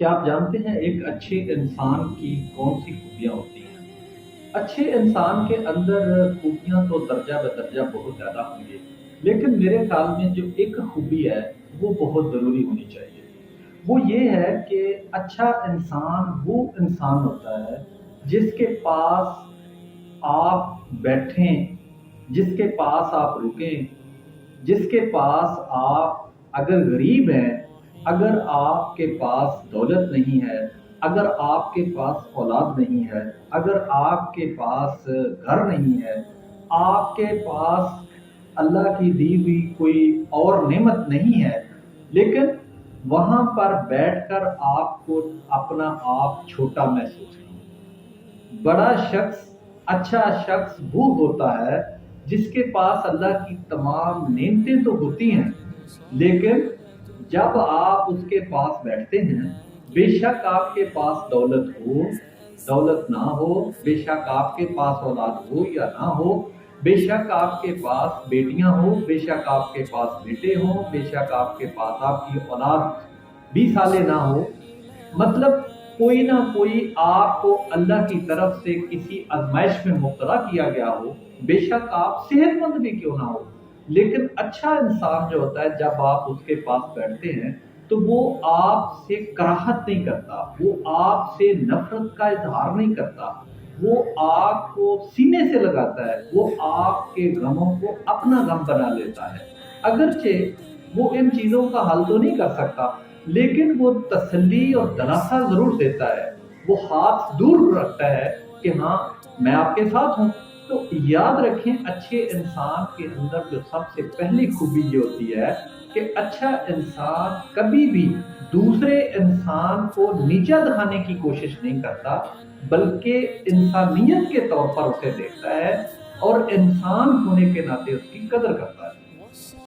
کیا آپ جانتے ہیں ایک اچھے انسان کی کون سی خوبیاں ہوتی ہیں؟ اچھے انسان کے اندر خوبیاں تو درجہ بدرجہ بہت زیادہ ہوں گی، لیکن میرے خیال میں جو ایک خوبی ہے وہ بہت ضروری ہونی چاہیے۔ وہ یہ ہے کہ اچھا انسان وہ انسان ہوتا ہے جس کے پاس آپ بیٹھیں، جس کے پاس آپ رکیں، جس کے پاس آپ اگر غریب ہیں، اگر آپ کے پاس دولت نہیں ہے، اگر آپ کے پاس اولاد نہیں ہے، اگر آپ کے پاس گھر نہیں ہے، آپ کے پاس اللہ کی دی ہوئی کوئی اور نعمت نہیں ہے، لیکن وہاں پر بیٹھ کر آپ کو اپنا آپ چھوٹا محسوس کریں۔ بڑا شخص، اچھا شخص وہ ہوتا ہے جس کے پاس اللہ کی تمام نعمتیں تو ہوتی ہیں، لیکن جب آپ اس کے پاس بیٹھتے ہیں، بے شک آپ کے پاس دولت ہو، دولت نہ ہو، بے شک آپ کے پاس اولاد ہو یا نہ ہو، بے شک آپ کے پاس بیٹیاں ہوں، بے شک آپ کے پاس بیٹے ہوں، بے شک آپ کے پاس آپ کی اولاد 20 سالے نہ ہو، مطلب کوئی نہ کوئی آپ کو اللہ کی طرف سے کسی آزمائش میں مبتلا کیا گیا ہو، بے شک آپ صحت مند بھی کیوں نہ ہو، لیکن اچھا انسان جو ہوتا ہے جب آپ اس کے پاس بیٹھتے ہیں تو وہ آپ سے کراہت نہیں کرتا، وہ آپ سے نفرت کا اظہار نہیں کرتا، وہ آپ کو سینے سے لگاتا ہے، وہ آپ کے غموں کو اپنا غم بنا لیتا ہے۔ اگرچہ وہ ان چیزوں کا حل تو نہیں کر سکتا، لیکن وہ تسلی اور دلاسا ضرور دیتا ہے، وہ ہاتھ دور رکھتا ہے کہ ہاں میں آپ کے ساتھ ہوں۔ تو یاد رکھیں، اچھے انسان کے اندر جو سب سے پہلی خوبی یہ ہوتی ہے کہ اچھا انسان کبھی بھی دوسرے انسان کو نیچا دکھانے کی کوشش نہیں کرتا، بلکہ انسانیت کے طور پر اسے دیکھتا ہے اور انسان ہونے کے ناطے اس کی قدر کرتا ہے۔